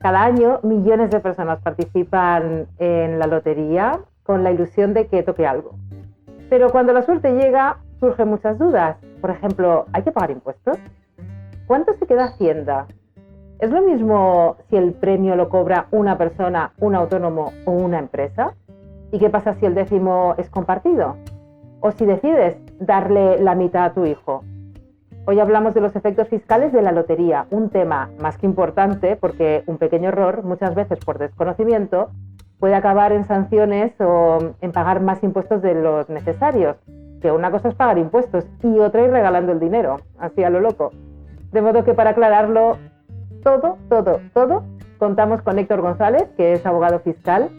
Cada año millones de personas participan en la lotería con la ilusión de que toque algo. Pero cuando la suerte llega, surgen muchas dudas. Por ejemplo, ¿hay que pagar impuestos? ¿Cuánto se queda Hacienda? ¿Es lo mismo si el premio lo cobra una persona, un autónomo o una empresa? ¿Y qué pasa si el décimo es compartido? ¿O si decides darle la mitad a tu hijo? Hoy hablamos de los efectos fiscales de la lotería, un tema más que importante porque un pequeño error, muchas veces por desconocimiento, puede acabar en sanciones o en pagar más impuestos de los necesarios. Que una cosa es pagar impuestos y otra ir regalando el dinero, así a lo loco. De modo que para aclararlo todo, contamos con Héctor González, que es abogado fiscal,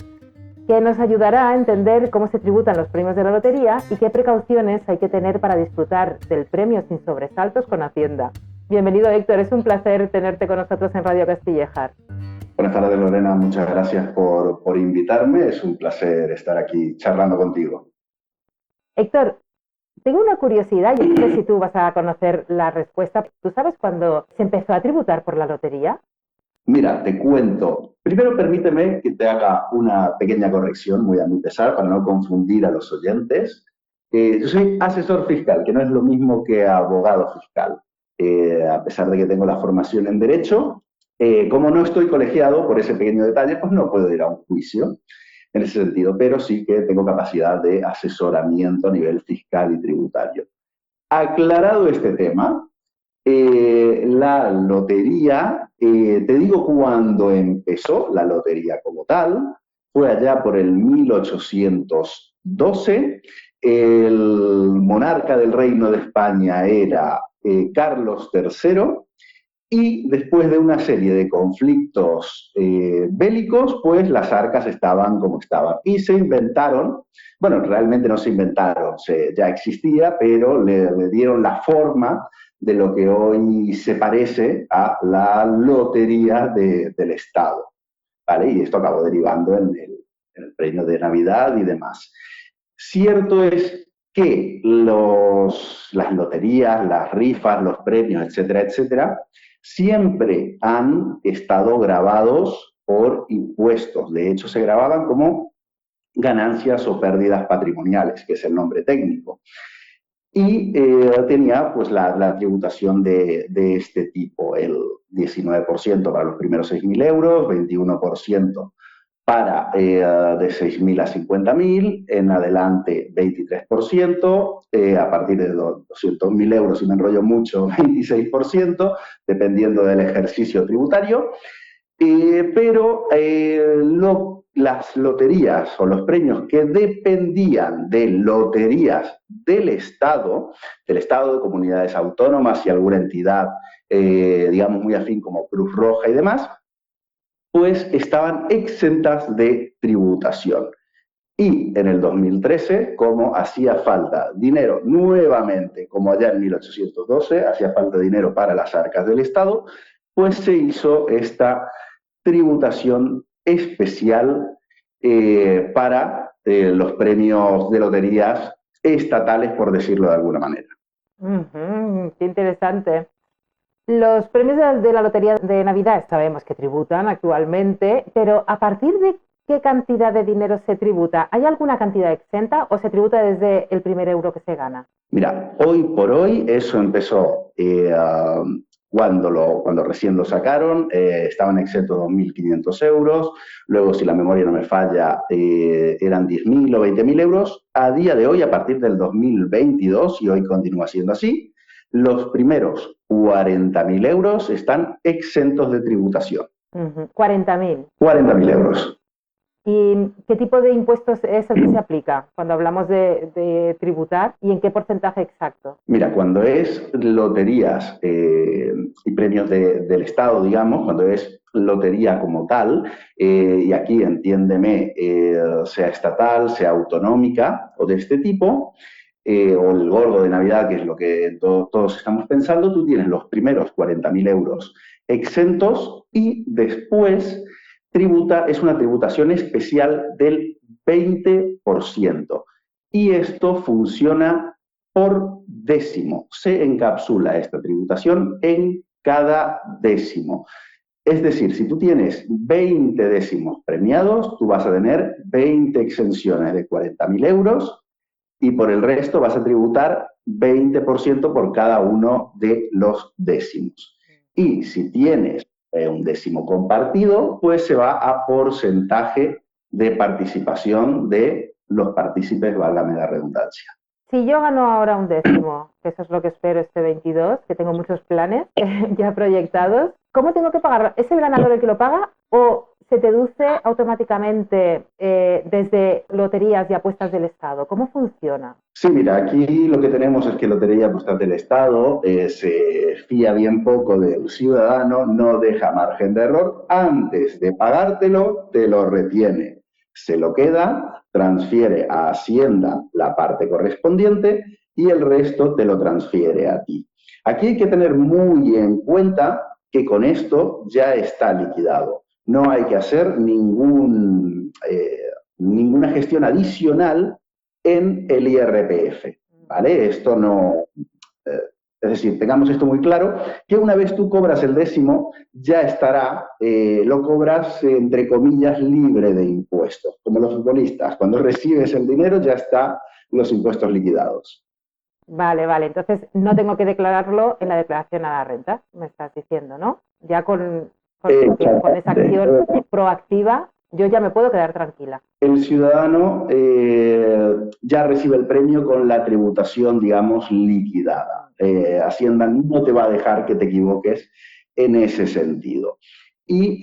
que nos ayudará a entender cómo se tributan los premios de la lotería y qué precauciones hay que tener para disfrutar del premio sin sobresaltos con Hacienda. Bienvenido, Héctor, es un placer tenerte con nosotros en Radio Castillejar. Buenas tardes, Lorena, muchas gracias por invitarme, es un placer estar aquí charlando contigo. Héctor, tengo una curiosidad, y no sé si tú vas a conocer la respuesta. ¿Tú sabes cuándo se empezó a tributar por la lotería? Mira, te cuento. Primero permíteme que te haga una pequeña corrección, muy a mi pesar, para no confundir a los oyentes. Yo soy asesor fiscal, que no es lo mismo que abogado fiscal. A pesar de que tengo la formación en Derecho, como no estoy colegiado por ese pequeño detalle, pues no puedo ir a un juicio en ese sentido, pero sí que tengo capacidad de asesoramiento a nivel fiscal y tributario. Aclarado este tema, la lotería, te digo cuándo empezó la lotería como tal, fue allá por el 1812, el monarca del Reino de España era Carlos III, y después de una serie de conflictos bélicos, pues las arcas estaban como estaban. Y se inventaron, bueno, realmente no se inventaron, ya existía, pero le dieron la forma de lo que hoy se parece a la lotería del Estado, ¿vale? Y esto acabó derivando en el premio de Navidad y demás. Cierto es que las loterías, las rifas, los premios, etcétera, etcétera, siempre han estado grabados por impuestos. De hecho, se grababan como ganancias o pérdidas patrimoniales, que es el nombre técnico. Y tenía pues la tributación de este tipo, el 19% para los primeros 6.000 euros, 21% para de 6.000 a 50.000, en adelante 23%, a partir de 200.000 euros, si me enrollo mucho, 26%, dependiendo del ejercicio tributario. Pero las loterías o los premios que dependían de loterías del Estado, de comunidades autónomas y alguna entidad, digamos, muy afín como Cruz Roja y demás, pues estaban exentas de tributación. Y en el 2013, como hacía falta dinero nuevamente, como allá en 1812, hacía falta dinero para las arcas del Estado, pues se hizo esta tributación especial para los premios de loterías estatales, por decirlo de alguna manera. Qué interesante. Los premios de la Lotería de Navidad sabemos que tributan actualmente, pero ¿a partir de qué cantidad de dinero se tributa? ¿Hay alguna cantidad exenta o se tributa desde el primer euro que se gana? Mira, hoy por hoy eso empezó cuando recién lo sacaron, estaban exentos 2.500 euros, luego si la memoria no me falla eran 10.000 o 20.000 euros. A día de hoy, a partir del 2022, y hoy continúa siendo así, los primeros 40.000 euros están exentos de tributación. 40.000. 40.000 euros. ¿Y qué tipo de impuestos es el que se aplica cuando hablamos de tributar y en qué porcentaje exacto? Mira, cuando es loterías y premios del Estado, digamos, cuando es lotería como tal, y aquí entiéndeme, sea estatal, sea autonómica o de este tipo, o el gordo de Navidad, que es lo que todos estamos pensando, tú tienes los primeros 40.000 euros exentos y después es una tributación especial del 20%. Y esto funciona por décimo. Se encapsula esta tributación en cada décimo. Es decir, si tú tienes 20 décimos premiados, tú vas a tener 20 exenciones de 40.000 euros y por el resto vas a tributar 20% por cada uno de los décimos. Y si tienes un décimo compartido, pues se va a porcentaje de participación de los partícipes, válgame la redundancia. Si yo gano ahora un décimo, que eso es lo que espero este 22, que tengo muchos planes ya proyectados, ¿cómo tengo que pagar? ¿Es el ganador el que lo paga o se deduce automáticamente desde loterías y apuestas del Estado? ¿Cómo funciona? Sí, mira, aquí lo que tenemos es que Lotería y Apuestas del Estado se fía bien poco del ciudadano, no deja margen de error. Antes de pagártelo, te lo retiene. Se lo queda, transfiere a Hacienda la parte correspondiente y el resto te lo transfiere a ti. Aquí hay que tener muy en cuenta que con esto ya está liquidado. No hay que hacer ninguna gestión adicional en el IRPF, ¿vale? Esto no... es decir, tengamos esto muy claro, que una vez tú cobras el décimo, ya estará, lo cobras, entre comillas, libre de impuestos, como los futbolistas. Cuando recibes el dinero ya están los impuestos liquidados. Vale, vale. Entonces no tengo que declararlo en la declaración a la renta, me estás diciendo, ¿no? Ya con esa acción proactiva, yo ya me puedo quedar tranquila. El ciudadano ya recibe el premio con la tributación, digamos, liquidada. Hacienda no te va a dejar que te equivoques en ese sentido. Y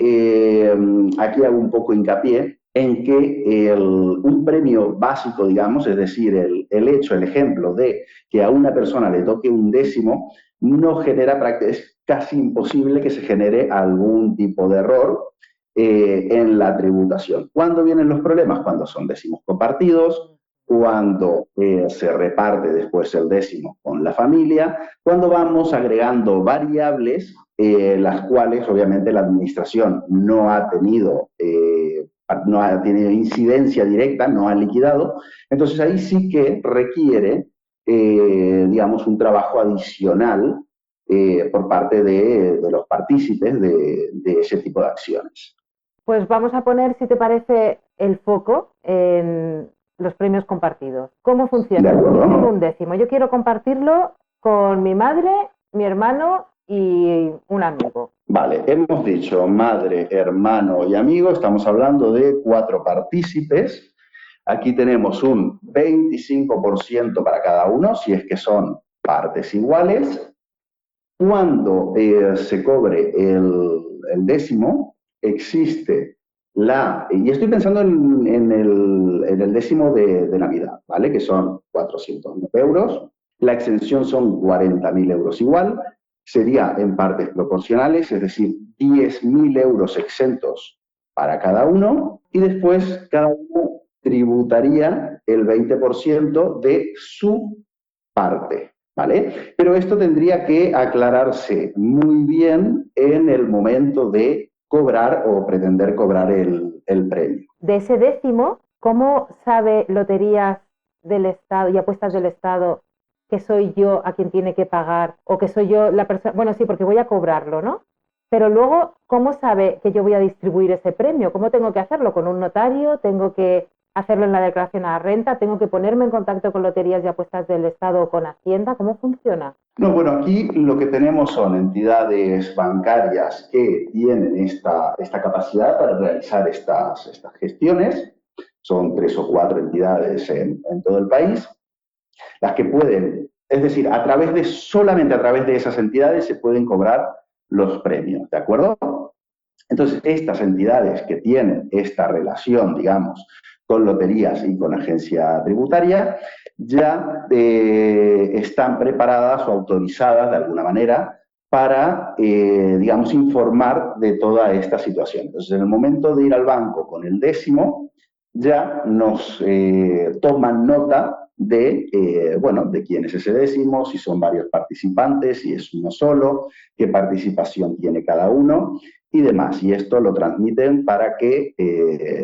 aquí hago un poco hincapié en que un premio básico, digamos, es decir, el ejemplo de que a una persona le toque un décimo, no genera, es casi imposible que se genere algún tipo de error en la tributación. ¿Cuándo vienen los problemas? Cuando son décimos compartidos, cuando se reparte después el décimo con la familia, cuando vamos agregando variables, las cuales obviamente la administración no ha tenido incidencia directa, no ha liquidado. Entonces ahí sí que requiere, digamos, un trabajo adicional por parte de los partícipes de ese tipo de acciones. Pues vamos a poner, si te parece, el foco en los premios compartidos. ¿Cómo funciona? Yo tengo un décimo, yo quiero compartirlo con mi madre, mi hermano y un amigo. Vale, hemos dicho madre, hermano y amigo, estamos hablando de 4 partícipes. Aquí tenemos un 25% para cada uno, si es que son partes iguales. Cuando se cobre el décimo, existe y estoy pensando en el décimo de Navidad, ¿vale? Que son 400.000 euros. La exención son 40.000 euros igual. Sería en partes proporcionales, es decir, 10.000 euros exentos para cada uno. Y después cada uno tributaría el 20% de su parte. ¿Vale? Pero esto tendría que aclararse muy bien en el momento de cobrar o pretender cobrar el premio. De ese décimo, ¿cómo sabe Loterías del Estado y Apuestas del Estado que soy yo a quien tiene que pagar o que soy yo la persona? Bueno, sí, porque voy a cobrarlo, ¿no? Pero luego, ¿cómo sabe que yo voy a distribuir ese premio? ¿Cómo tengo que hacerlo? ¿Con un notario? ¿Tengo que hacerlo en la declaración a la renta? ¿Tengo que ponerme en contacto con Loterías y Apuestas del Estado o con Hacienda? ¿Cómo funciona? No, bueno, aquí lo que tenemos son entidades bancarias que tienen esta capacidad para realizar estas gestiones. Son 3 o 4 entidades en todo el país, las que pueden, es decir, solamente a través de esas entidades se pueden cobrar los premios, ¿de acuerdo? Entonces, estas entidades que tienen esta relación, digamos, con loterías y con agencia tributaria, ya están preparadas o autorizadas de alguna manera para, digamos, informar de toda esta situación. Entonces, en el momento de ir al banco con el décimo, ya nos toman nota de, bueno, de quién es ese décimo, si son varios participantes, si es uno solo, qué participación tiene cada uno y demás. Y esto lo transmiten para que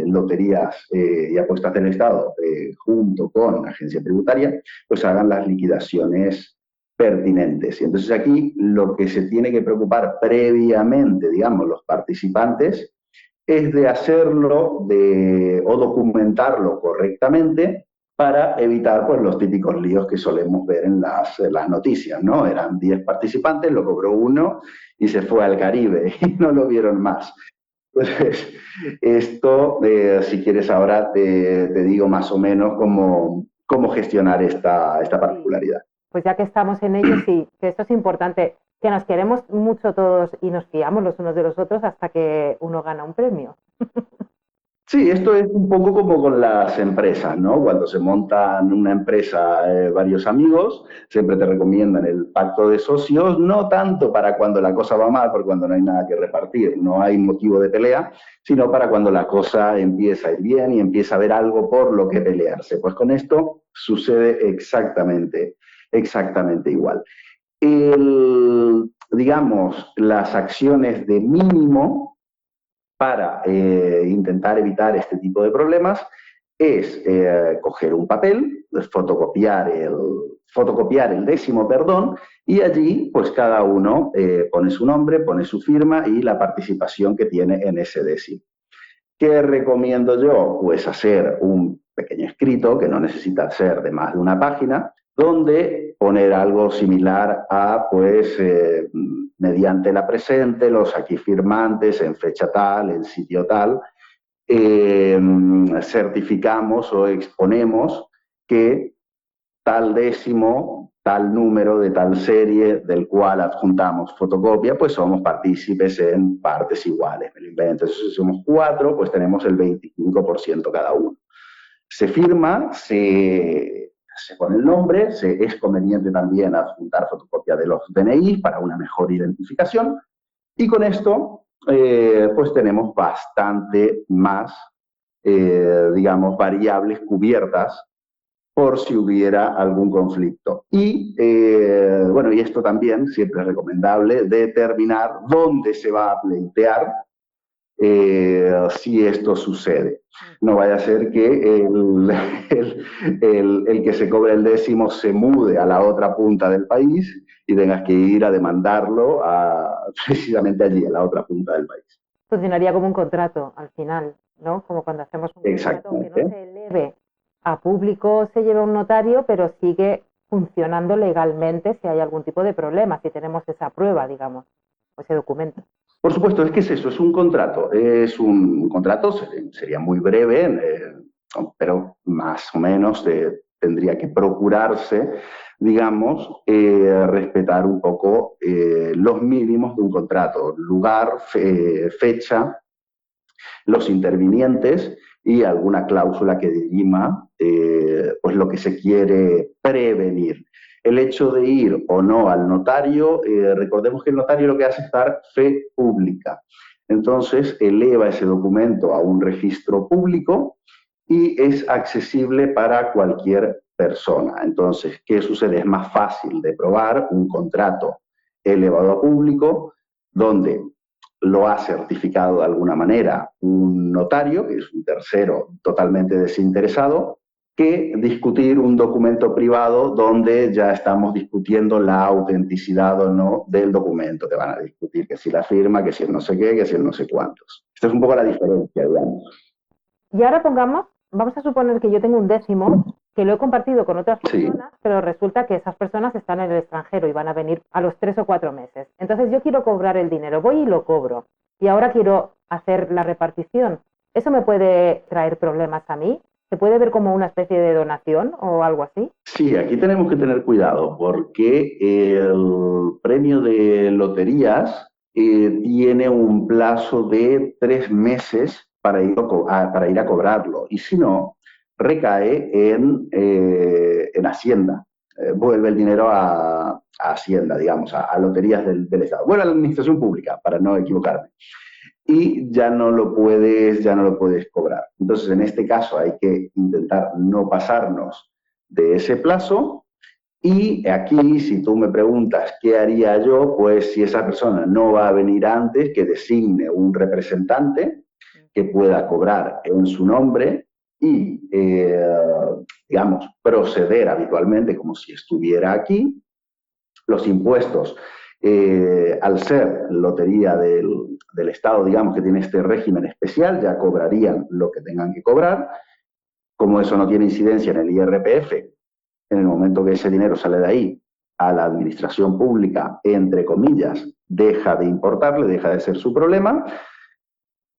Loterías y Apuestas del Estado, junto con la agencia tributaria, pues hagan las liquidaciones pertinentes. Y entonces aquí lo que se tiene que preocupar previamente, digamos, los participantes, es de hacerlo o documentarlo correctamente para evitar pues, los típicos líos que solemos ver en las noticias, ¿no? Eran 10 participantes, lo cobró uno y se fue al Caribe y no lo vieron más. Entonces, esto, si quieres ahora, te digo más o menos cómo gestionar esta particularidad. Pues ya que estamos en ello, sí, que esto es importante, que nos queremos mucho todos y nos fiamos los unos de los otros hasta que uno gana un premio. Sí, esto es un poco como con las empresas, ¿no? Cuando se montan una empresa varios amigos, siempre te recomiendan el pacto de socios, no tanto para cuando la cosa va mal, porque cuando no hay nada que repartir, no hay motivo de pelea, sino para cuando la cosa empieza a ir bien y empieza a haber algo por lo que pelearse. Pues con esto sucede exactamente igual. Digamos, las acciones de mínimo para intentar evitar este tipo de problemas es coger un papel, fotocopiar el décimo, perdón, y allí pues cada uno pone su nombre, pone su firma y la participación que tiene en ese décimo. ¿Qué recomiendo yo? Pues hacer un pequeño escrito que no necesita ser de más de una página, donde poner algo similar a, pues, mediante la presente, los aquí firmantes, en fecha tal, en sitio tal, certificamos o exponemos que tal décimo, tal número de tal serie del cual adjuntamos fotocopia, pues somos partícipes en partes iguales. Me lo invento. Entonces, si somos 4, pues tenemos el 25% cada uno. Se firma, se pone el nombre, es conveniente también adjuntar fotocopia de los DNI para una mejor identificación, y con esto pues tenemos bastante más, digamos, variables cubiertas por si hubiera algún conflicto. Y bueno, y esto también siempre es recomendable determinar dónde se va a pleitear si esto sucede. No vaya a ser que el que se cobre el décimo se mude a la otra punta del país y tengas que ir a demandarlo precisamente allí, a la otra punta del país. Funcionaría como un contrato al final, ¿no? Como cuando hacemos un contrato que no se eleve a público, se lleva un notario, pero sigue funcionando legalmente si hay algún tipo de problema, si tenemos esa prueba, digamos, o ese documento. Por supuesto, es que es eso, es un contrato. Es un contrato, sería muy breve, pero más o menos tendría que procurarse, digamos, respetar un poco los mínimos de un contrato, lugar, fecha, los intervinientes y alguna cláusula que dirima pues lo que se quiere prevenir. El hecho de ir o no al notario, recordemos que el notario lo que hace es dar fe pública. Entonces, eleva ese documento a un registro público y es accesible para cualquier persona. Entonces, ¿qué sucede? Es más fácil de probar un contrato elevado a público, donde lo ha certificado de alguna manera un notario, que es un tercero totalmente desinteresado, que discutir un documento privado donde ya estamos discutiendo la autenticidad o no del documento. Te van a discutir que si la firma, que si el no sé qué, que si el no sé cuántos. Esta es un poco la diferencia, digamos. Y ahora vamos a suponer que yo tengo un décimo que lo he compartido con otras personas, pero resulta que esas personas están en el extranjero y van a venir a los 3 o 4 meses. Entonces yo quiero cobrar el dinero, voy y lo cobro. Y ahora quiero hacer la repartición. ¿Eso me puede traer problemas a mí? ¿Se puede ver como una especie de donación o algo así? Sí, aquí tenemos que tener cuidado porque el premio de loterías tiene un plazo de 3 meses para ir a cobrarlo. Y si no, recae en Hacienda. Vuelve el dinero a Hacienda, digamos, a loterías del Estado. Vuelve a la administración pública, para no equivocarme. Y ya no lo puedes cobrar. Entonces, en este caso hay que intentar no pasarnos de ese plazo. Y aquí, si tú me preguntas qué haría yo, pues si esa persona no va a venir antes, que designe un representante que pueda cobrar en su nombre y, digamos, proceder habitualmente como si estuviera aquí. Los impuestos, al ser lotería del Estado, digamos, que tiene este régimen especial, ya cobrarían lo que tengan que cobrar. Como eso no tiene incidencia en el IRPF, en el momento que ese dinero sale de ahí a la administración pública, entre comillas, deja de importarle, deja de ser su problema,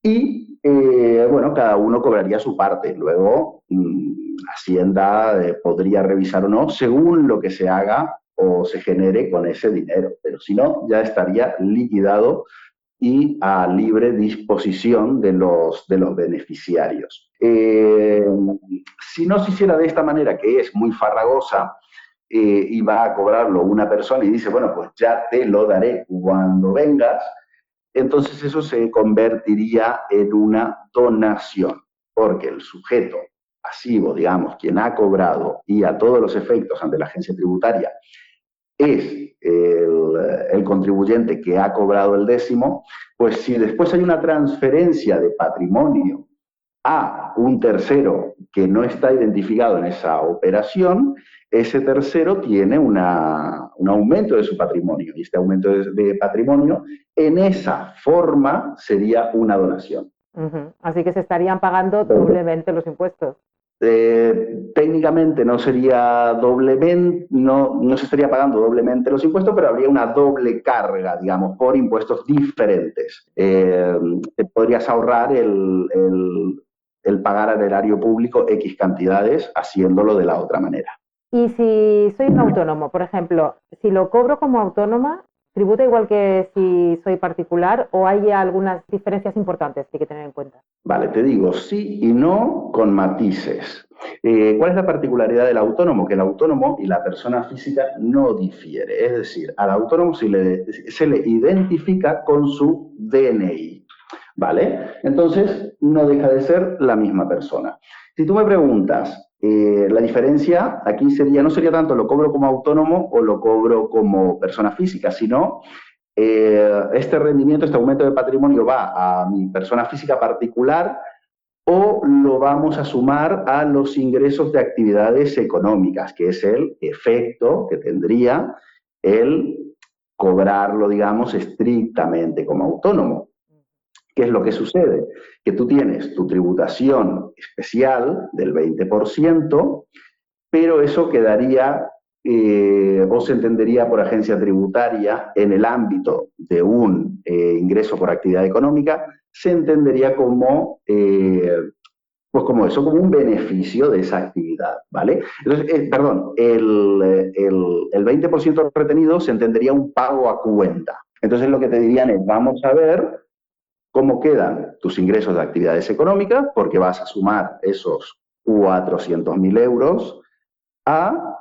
y bueno, cada uno cobraría su parte. Luego, Hacienda podría revisar o no según lo que se haga o se genere con ese dinero, pero si no, ya estaría liquidado y a libre disposición de los beneficiarios. Si no se hiciera de esta manera, que es muy farragosa, y va a cobrarlo una persona y dice, bueno, pues ya te lo daré cuando vengas, entonces eso se convertiría en una donación, porque el sujeto pasivo, digamos, quien ha cobrado y a todos los efectos ante la agencia tributaria es el contribuyente que ha cobrado el décimo, pues si después hay una transferencia de patrimonio a un tercero que no está identificado en esa operación, ese tercero tiene un aumento de su patrimonio, y este aumento de patrimonio en esa forma sería una donación. Así que se estarían pagando doblemente los impuestos. Técnicamente no sería doblemente, no se estaría pagando doblemente los impuestos, pero habría una doble carga, digamos, por impuestos diferentes. Te podrías ahorrar el pagar al erario público X cantidades haciéndolo de la otra manera. Y si soy un autónomo, por ejemplo, si lo cobro como autónoma, ¿tributa igual que si soy particular o hay algunas diferencias importantes que hay que tener en cuenta? Vale, te digo sí y no con matices. ¿Cuál es la particularidad del autónomo? Que el autónomo y la persona física no difiere. Es decir, al autónomo se le identifica con su DNI. ¿Vale? Entonces, no deja de ser la misma persona. Si tú me preguntas, la diferencia aquí sería, no sería tanto lo cobro como autónomo o lo cobro como persona física, sino este rendimiento, este aumento de patrimonio va a mi persona física particular o lo vamos a sumar a los ingresos de actividades económicas, que es el efecto que tendría el cobrarlo, digamos, estrictamente como autónomo. ¿Qué es lo que sucede? Que tú tienes tu tributación especial del 20%, pero eso quedaría o se entendería por agencia tributaria en el ámbito de un ingreso por actividad económica, se entendería como, pues como eso, como un beneficio de esa actividad, ¿vale? Entonces, perdón, el 20% retenido se entendería un pago a cuenta. Entonces lo que te dirían es, vamos a ver cómo quedan tus ingresos de actividades económicas, porque vas a sumar esos 400.000 euros a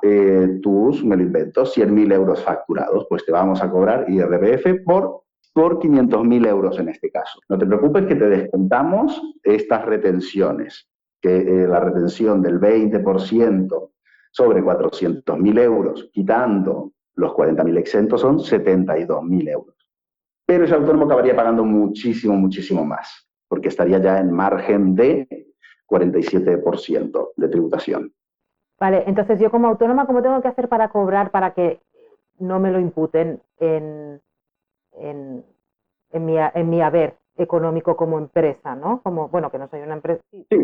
tus, me lo invento, 100.000 euros facturados, pues te vamos a cobrar IRPF por 500.000 euros en este caso. No te preocupes que te descontamos estas retenciones, que la retención del 20% sobre 400.000 euros, quitando los 40.000 exentos, son 72.000 euros. Pero ese autónomo acabaría pagando muchísimo, muchísimo más, porque estaría ya en margen de 47% de tributación. Vale, entonces yo como autónoma, ¿cómo tengo que hacer para cobrar para que no me lo imputen en mi haber económico como empresa, ¿no? Como, bueno, que no soy una empresa, sí,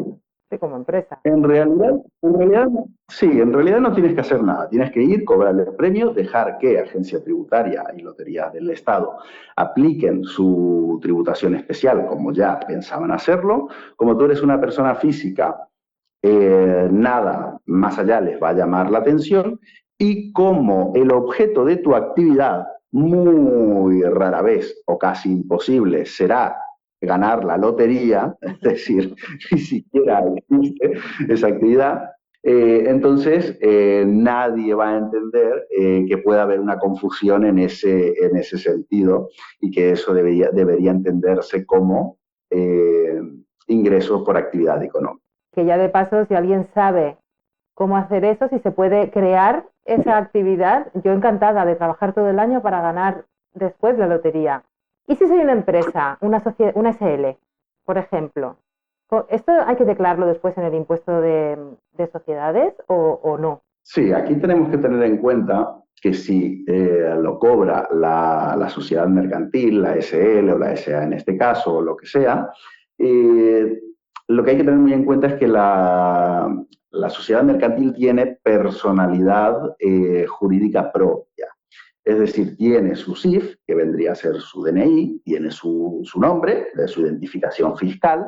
como empresa. En realidad, sí, en realidad no tienes que hacer nada. Tienes que ir, cobrar el premio, dejar que Agencia Tributaria y Loterías del Estado apliquen su tributación especial, como ya pensaban hacerlo. Como tú eres una persona física, nada más allá les va a llamar la atención, y como el objeto de tu actividad muy rara vez o casi imposible será ganar la lotería, es decir, ni siquiera existe esa actividad, entonces nadie va a entender que pueda haber una confusión en ese sentido, y que eso debería entenderse como ingresos por actividad económica. Que ya de paso, si alguien sabe cómo hacer eso, si se puede crear esa actividad, yo encantada de trabajar todo el año para ganar después la lotería. ¿Y si soy una empresa, una SL, por ejemplo? ¿Esto hay que declararlo después en el impuesto de sociedades o no? Sí, aquí tenemos que tener en cuenta que si lo cobra la sociedad mercantil, la SL o la SA en este caso, o lo que sea, eh, lo que hay que tener muy en cuenta es que la sociedad mercantil tiene personalidad jurídica propia. Es decir, tiene su CIF, que vendría a ser su DNI, tiene su nombre, su identificación fiscal,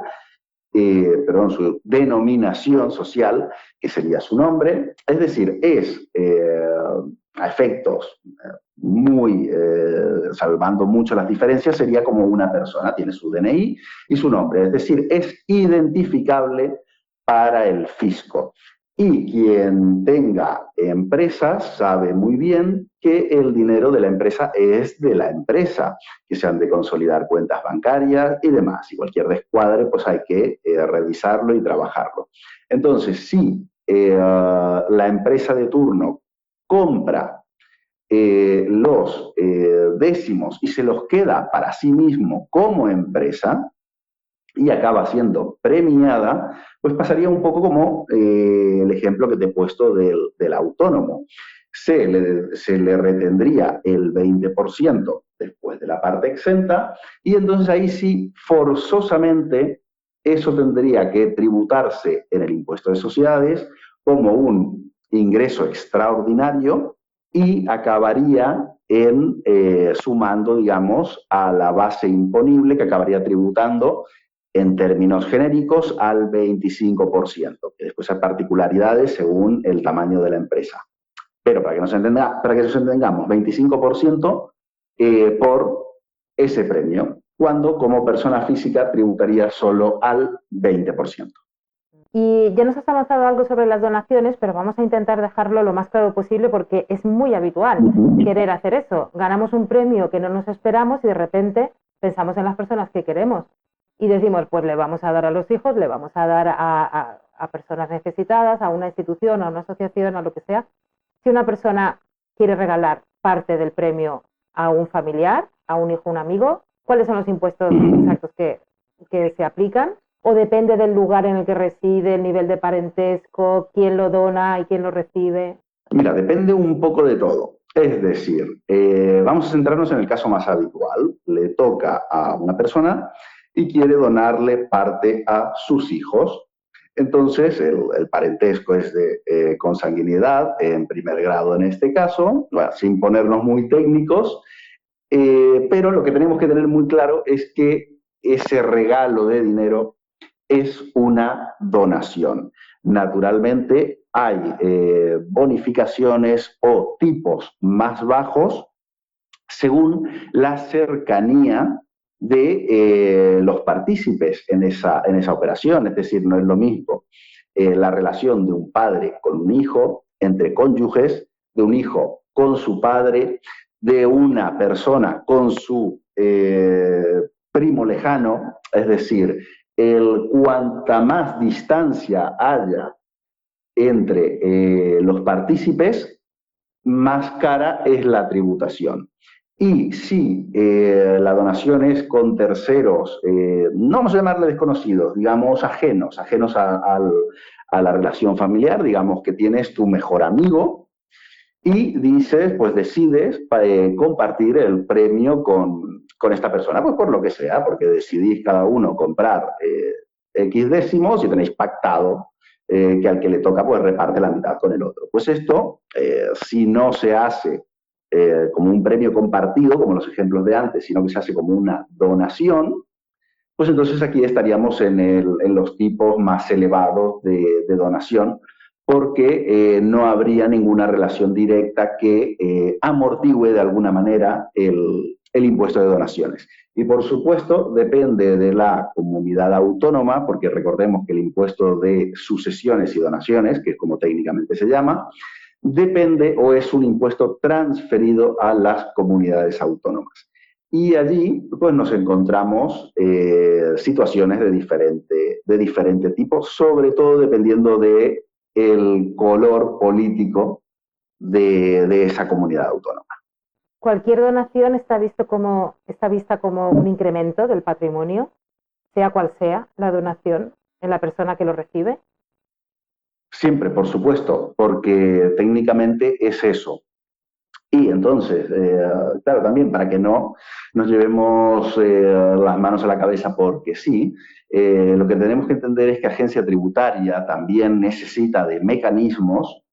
perdón, su denominación social, que sería su nombre. Es decir, es a efectos muy, salvando mucho las diferencias, sería como una persona, tiene su DNI y su nombre. Es decir, es identificable para el fisco. Y quien tenga empresas sabe muy bien que el dinero de la empresa es de la empresa, que se han de consolidar cuentas bancarias y demás. Y cualquier descuadre, pues hay que revisarlo y trabajarlo. Entonces, si la empresa de turno compra los décimos y se los queda para sí mismo como empresa, y acaba siendo premiada, pues pasaría un poco como el ejemplo que te he puesto del autónomo. Se le retendría el 20% después de la parte exenta y entonces ahí sí, forzosamente, eso tendría que tributarse en el impuesto de sociedades como un ingreso extraordinario y acabaría sumando, digamos, a la base imponible que acabaría tributando en términos genéricos al 25%, que después hay particularidades según el tamaño de la empresa. Pero para que nos entendamos, 25% por ese premio, cuando como persona física tributaría solo al 20%. Y ya nos has avanzado algo sobre las donaciones, pero vamos a intentar dejarlo lo más claro posible porque es muy habitual querer hacer eso. Ganamos un premio que no nos esperamos y de repente pensamos en las personas que queremos y decimos, pues le vamos a dar a los hijos, le vamos a dar a personas necesitadas, a una institución, a una asociación, a lo que sea. Si una persona quiere regalar parte del premio a un familiar, a un hijo, un amigo, ¿cuáles son los impuestos exactos que se aplican? ¿O depende del lugar en el que reside, el nivel de parentesco, quién lo dona y quién lo recibe? Mira, depende un poco de todo. Es decir, vamos a centrarnos en el caso más habitual. Le toca a una persona y quiere donarle parte a sus hijos. Entonces, el parentesco es de consanguinidad en primer grado en este caso, bueno, sin ponernos muy técnicos, pero lo que tenemos que tener muy claro es que ese regalo de dinero es una donación. Naturalmente hay bonificaciones o tipos más bajos según la cercanía de los partícipes en esa operación. Es decir, no es lo mismo la relación de un padre con un hijo, entre cónyuges, de un hijo con su padre, de una persona con su primo lejano, es decir, cuanta más distancia haya entre los partícipes, más cara es la tributación. Y si la donación es con terceros, no vamos a llamarle desconocidos, digamos ajenos a la relación familiar, digamos que tienes tu mejor amigo y dices, pues decides compartir el premio con esta persona, pues por lo que sea, porque decidís cada uno comprar X décimos y tenéis pactado que al que le toca pues reparte la mitad con el otro. Pues esto, si no se hace como un premio compartido, como los ejemplos de antes, sino que se hace como una donación, pues entonces aquí estaríamos en los tipos más elevados de donación, porque no habría ninguna relación directa que amortigüe de alguna manera el impuesto de donaciones. Y por supuesto depende de la comunidad autónoma, porque recordemos que el impuesto de sucesiones y donaciones, que es como técnicamente se llama, depende o es un impuesto transferido a las comunidades autónomas. Y allí pues nos encontramos situaciones de diferente tipo, sobre todo dependiendo de el color político de esa comunidad autónoma. Cualquier donación está vista como un incremento del patrimonio, sea cual sea la donación en la persona que lo recibe. Siempre, por supuesto, porque técnicamente es eso. Y entonces, claro, también para que no nos llevemos las manos a la cabeza porque sí, lo que tenemos que entender es que agencia tributaria también necesita de mecanismos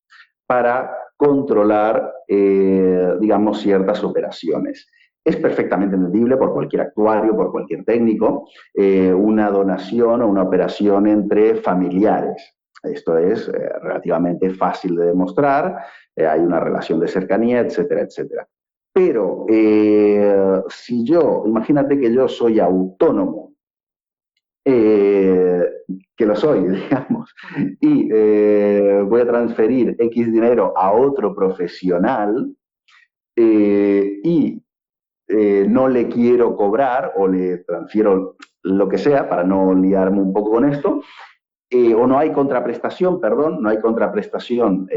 para controlar, digamos, ciertas operaciones. Es perfectamente entendible por cualquier actuario, por cualquier técnico, una donación o una operación entre familiares. Esto es relativamente fácil de demostrar, hay una relación de cercanía, etcétera, etcétera. Pero si yo, imagínate que yo soy autónomo, eh, que lo soy, digamos, y voy a transferir X dinero a otro profesional y no le quiero cobrar o le transfiero lo que sea para no liarme un poco con esto, o no hay contraprestación, perdón, no hay contraprestación.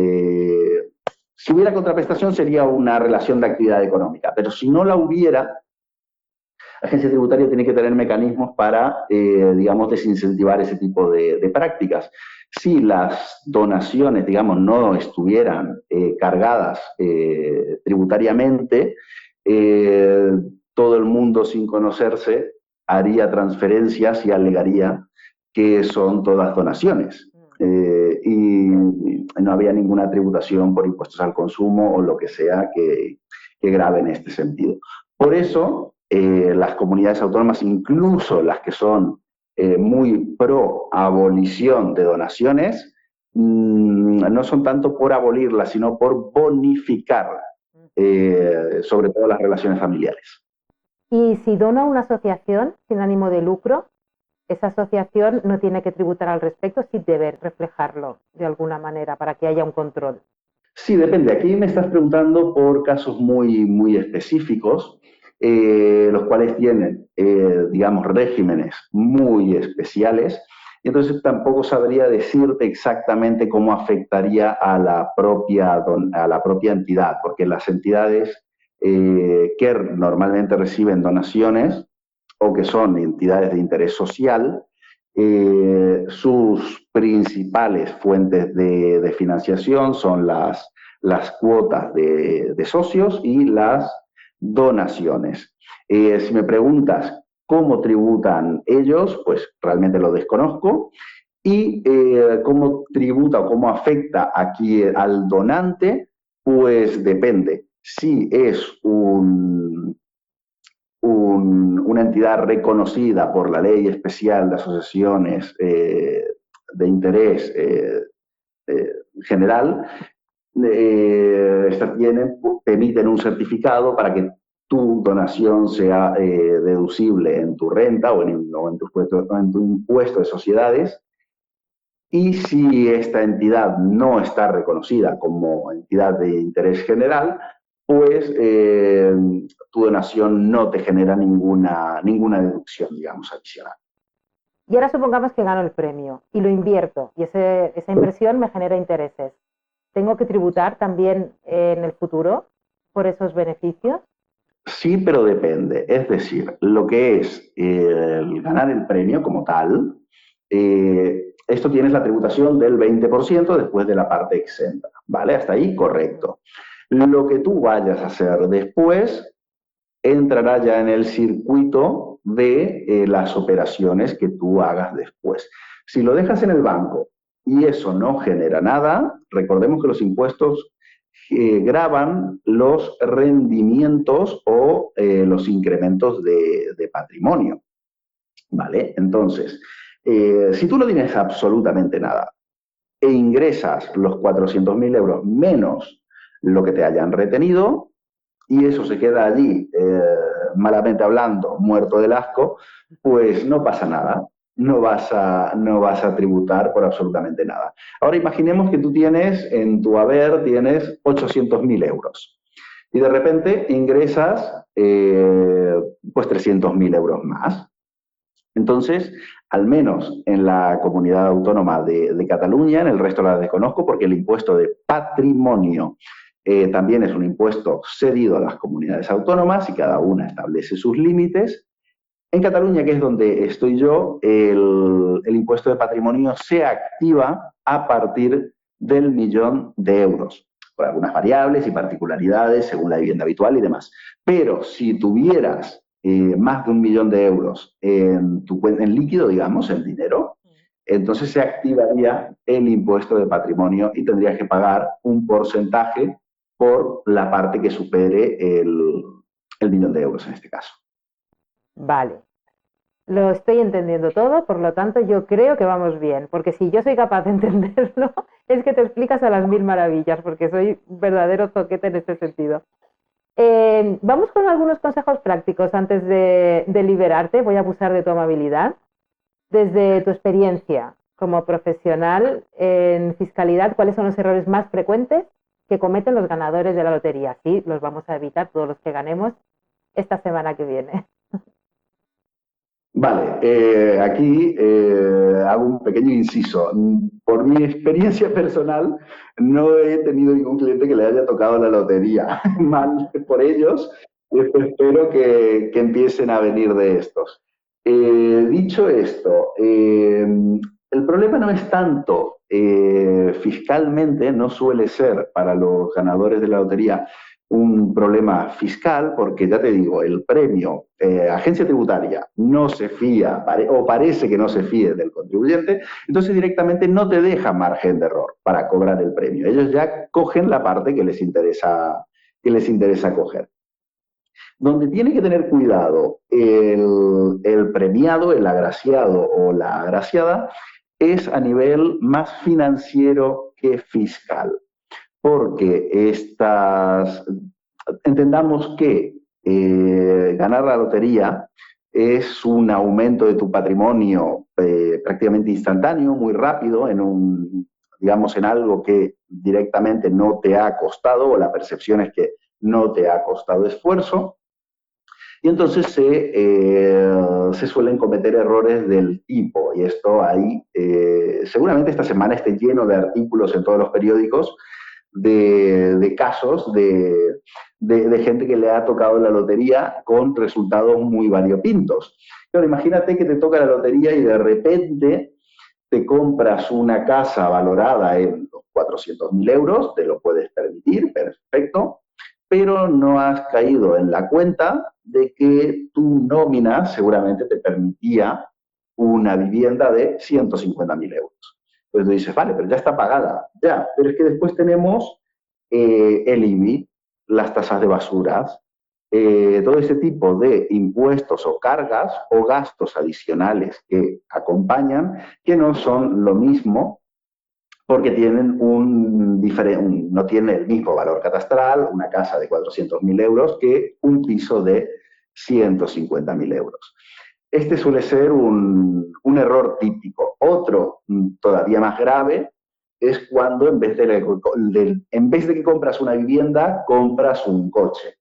Si hubiera contraprestación sería una relación de actividad económica, pero si no la hubiera, la agencia tributaria tiene que tener mecanismos para, digamos, desincentivar ese tipo de prácticas. Si las donaciones, digamos, no estuvieran cargadas tributariamente, todo el mundo sin conocerse haría transferencias y alegaría que son todas donaciones. Y no había ninguna tributación por impuestos al consumo o lo que sea que grave en este sentido. Por eso, las comunidades autónomas, incluso las que son muy pro abolición de donaciones, no son tanto por abolirlas, sino por bonificarlas, sobre todo las relaciones familiares. Y si dona una asociación sin ánimo de lucro, esa asociación no tiene que tributar al respecto, sí debe reflejarlo de alguna manera para que haya un control. Sí, depende. Aquí me estás preguntando por casos muy, muy específicos, los cuales tienen, digamos, regímenes muy especiales. Y entonces tampoco sabría decirte exactamente cómo afectaría a la propia entidad, porque las entidades que normalmente reciben donaciones o que son entidades de interés social, sus principales fuentes de financiación son las cuotas de socios y las donaciones. Si me preguntas cómo tributan ellos, pues realmente lo desconozco. Y cómo tributa o cómo afecta aquí al donante, pues depende. Si es una entidad reconocida por la Ley Especial de Asociaciones de Interés General, te emiten un certificado para que tu donación sea deducible en tu renta o en tu impuesto de sociedades. Y si esta entidad no está reconocida como entidad de interés general, pues tu donación no te genera ninguna deducción, digamos, adicional. Y ahora supongamos que gano el premio y lo invierto y esa inversión me genera intereses. ¿Tengo que tributar también en el futuro por esos beneficios? Sí, pero depende. Es decir, lo que es el ganar el premio como tal, esto tienes la tributación del 20% después de la parte exenta, ¿vale? Hasta ahí, correcto. Lo que tú vayas a hacer después entrará ya en el circuito de las operaciones que tú hagas después. Si lo dejas en el banco y eso no genera nada, recordemos que los impuestos graban los rendimientos o los incrementos de patrimonio, ¿vale? Entonces, si tú no tienes absolutamente nada e ingresas los 400.000 euros menos lo que te hayan retenido, y eso se queda allí, malamente hablando, muerto del asco, pues no pasa nada. No vas a tributar por absolutamente nada. Ahora imaginemos que tú en tu haber tienes 800.000 euros y de repente ingresas pues 300.000 euros más. Entonces, al menos en la comunidad autónoma de Cataluña, en el resto la desconozco porque el impuesto de patrimonio también es un impuesto cedido a las comunidades autónomas y cada una establece sus límites. En Cataluña, que es donde estoy yo, el impuesto de patrimonio se activa a partir del millón de euros, por algunas variables y particularidades según la vivienda habitual y demás. Pero si tuvieras más de 1 millón de euros en tu cuenta, en líquido, digamos, en dinero, entonces se activaría el impuesto de patrimonio y tendrías que pagar un porcentaje por la parte que supere el 1 millón de euros en este caso. Vale, lo estoy entendiendo todo, por lo tanto yo creo que vamos bien, porque si yo soy capaz de entenderlo, es que te explicas a las mil maravillas, porque soy un verdadero zoquete en este sentido. Vamos con algunos consejos prácticos antes de liberarte. Voy a abusar de tu amabilidad. Desde tu experiencia como profesional en fiscalidad, ¿cuáles son los errores más frecuentes que cometen los ganadores de la lotería? Sí, los vamos a evitar todos los que ganemos esta semana que viene. Vale, aquí hago un pequeño inciso. Por mi experiencia personal, no he tenido ningún cliente que le haya tocado la lotería. Mal por ellos, espero que empiecen a venir de estos. Dicho esto, el problema no es tanto fiscalmente, no suele ser para los ganadores de la lotería un problema fiscal, porque ya te digo, el premio, agencia tributaria no se fía, o parece que no se fíe del contribuyente, entonces directamente no te deja margen de error para cobrar el premio. Ellos ya cogen la parte que les interesa coger. Donde tiene que tener cuidado el premiado, el agraciado o la agraciada, es a nivel más financiero que fiscal, porque entendamos que ganar la lotería es un aumento de tu patrimonio prácticamente instantáneo, muy rápido, digamos, en algo que directamente no te ha costado, o la percepción es que no te ha costado esfuerzo. Y entonces se suelen cometer errores del tipo, y esto ahí, seguramente esta semana esté lleno de artículos en todos los periódicos de casos de gente que le ha tocado la lotería con resultados muy variopintos. Pero imagínate que te toca la lotería y de repente te compras una casa valorada en los 400.000 euros, te lo puedes permitir, perfecto, pero no has caído en la cuenta de que tu nómina seguramente te permitía una vivienda de 150.000 euros. Entonces tú dices, vale, pero ya está pagada, ya, pero es que después tenemos el IBI, las tasas de basuras, todo ese tipo de impuestos o cargas o gastos adicionales que acompañan, que no son lo mismo porque tienen no tiene el mismo valor catastral una casa de 400.000 euros que un piso de 150.000 euros. Este suele ser un error típico. Otro, todavía más grave, es cuando en vez de que compras una vivienda, compras un coche.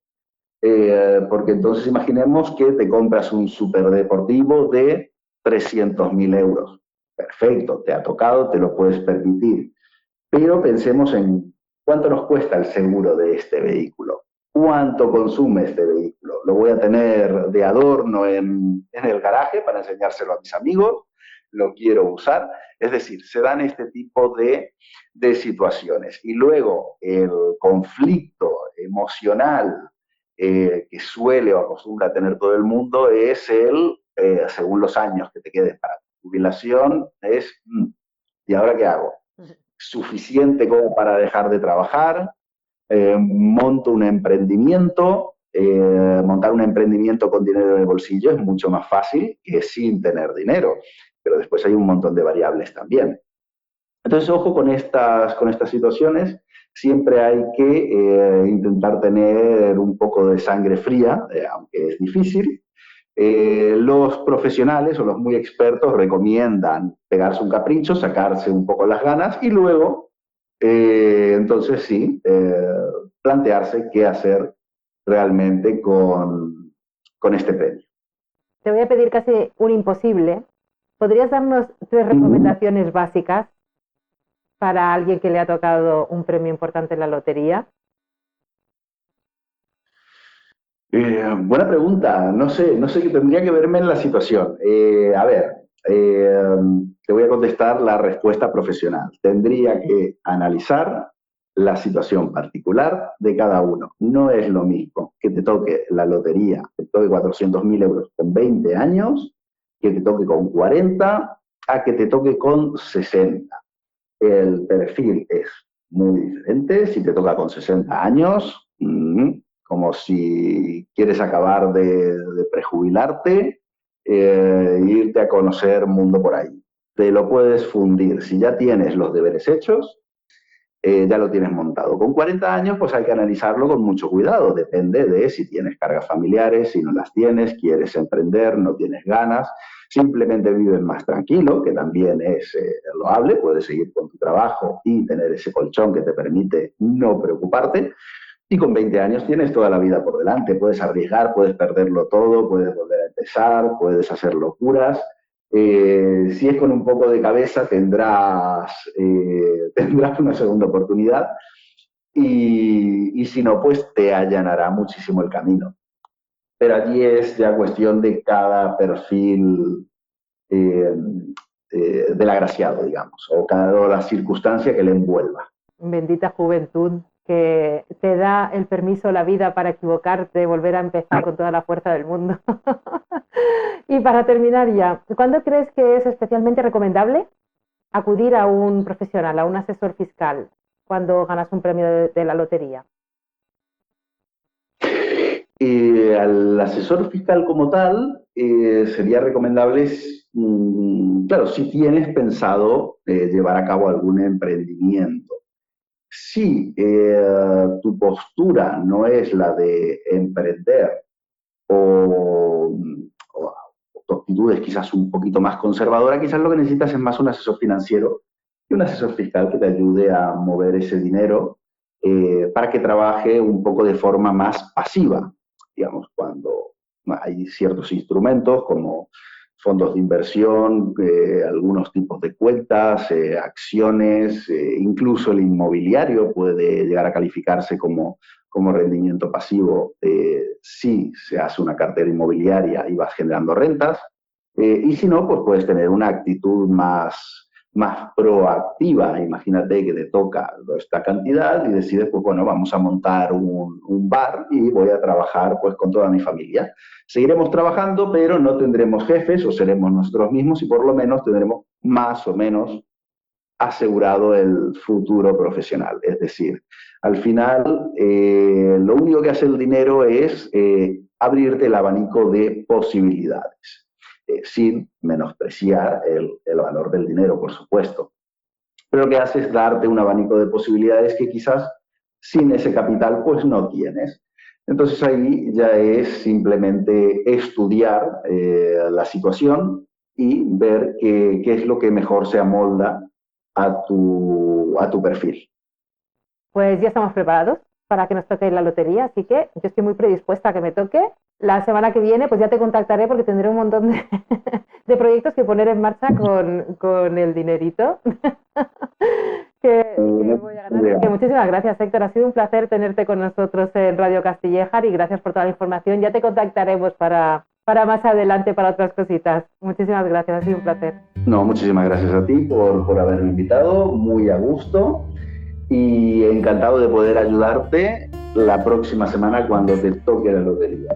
Porque entonces imaginemos que te compras un superdeportivo de 300.000 euros. Perfecto, te ha tocado, te lo puedes permitir. Pero pensemos en cuánto nos cuesta el seguro de este vehículo. ¿Cuánto consume este vehículo? ¿Lo voy a tener de adorno en el garaje para enseñárselo a mis amigos? ¿Lo quiero usar? Es decir, se dan este tipo de situaciones. Y luego el conflicto emocional que suele o acostumbra a tener todo el mundo es según los años que te queden para tu jubilación, ¿y ahora qué hago? Suficiente como para dejar de trabajar, monto un emprendimiento, montar un emprendimiento con dinero en el bolsillo es mucho más fácil que sin tener dinero, pero después hay un montón de variables también. Entonces, ojo con estas situaciones, siempre hay que intentar tener un poco de sangre fría, aunque es difícil. Los profesionales o los muy expertos recomiendan pegarse un capricho, sacarse un poco las ganas y luego, entonces sí, plantearse qué hacer realmente con este premio. Te voy a pedir casi un imposible. ¿Podrías darnos 3 recomendaciones básicas para alguien que le ha tocado un premio importante en la lotería? Buena pregunta. No sé que tendría que verme en la situación. A ver, te voy a contestar la respuesta profesional. Tendría que analizar la situación particular de cada uno. No es lo mismo que te toque la lotería, que te toque 400.000 euros con 20 años, que te toque con 40, a que te toque con 60. El perfil es muy diferente. Si te toca con 60 años, como si quieres acabar de prejubilarte, irte a conocer mundo por ahí. Te lo puedes fundir. Si ya tienes los deberes hechos, ya lo tienes montado. Con 40 años, pues hay que analizarlo con mucho cuidado. Depende de si tienes cargas familiares, si no las tienes, quieres emprender, no tienes ganas, simplemente vives más tranquilo, que también es loable, puedes seguir con tu trabajo y tener ese colchón que te permite no preocuparte. Y con 20 años tienes toda la vida por delante, puedes arriesgar, puedes perderlo todo, puedes volver a empezar, puedes hacer locuras. Si es con un poco de cabeza tendrás una segunda oportunidad y si no, pues te allanará muchísimo el camino. Pero allí es ya cuestión de cada perfil del agraciado, digamos, o cada la circunstancia que le envuelva. Bendita juventud que te da el permiso, la vida para equivocarte, volver a empezar con toda la fuerza del mundo. Y para terminar ya, ¿cuándo crees que es especialmente recomendable acudir a un profesional, a un asesor fiscal, cuando ganas un premio de la lotería? Al asesor fiscal como tal sería recomendable, claro, si tienes pensado llevar a cabo algún emprendimiento. Si tu postura no es la de emprender o tu actitud es quizás un poquito más conservadora, quizás lo que necesitas es más un asesor financiero y un asesor fiscal que te ayude a mover ese dinero para que trabaje un poco de forma más pasiva. Digamos, cuando hay ciertos instrumentos como fondos de inversión, algunos tipos de cuentas, acciones, incluso el inmobiliario puede llegar a calificarse como rendimiento pasivo si se hace una cartera inmobiliaria y vas generando rentas. Y si no, pues puedes tener una actitud más proactiva. Imagínate que te toca esta cantidad y decides, pues bueno, vamos a montar un bar y voy a trabajar pues con toda mi familia. Seguiremos trabajando, pero no tendremos jefes o seremos nosotros mismos y por lo menos tendremos más o menos asegurado el futuro profesional. Es decir, al final lo único que hace el dinero es abrirte el abanico de posibilidades. Sin menospreciar el valor del dinero, por supuesto. Pero lo que hace es darte un abanico de posibilidades que quizás sin ese capital pues no tienes. Entonces ahí ya es simplemente estudiar la situación y ver qué es lo que mejor se amolda a tu perfil. Pues ya estamos preparados para que nos toque la lotería, así que yo estoy muy predispuesta a que me toque. La semana que viene pues ya te contactaré porque tendré un montón de proyectos que poner en marcha con el dinerito que voy a ganar. Que muchísimas gracias, Héctor. Ha sido un placer tenerte con nosotros en Radio Castillejar y gracias por toda la información. Ya te contactaremos para más adelante para otras cositas. Muchísimas gracias, ha sido un placer. No, muchísimas gracias a ti por haberme invitado, muy a gusto y encantado de poder ayudarte la próxima semana cuando te toque la lotería.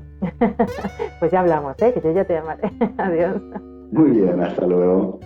Pues ya hablamos, que yo ya te llamaré. Adiós. Muy bien, hasta luego.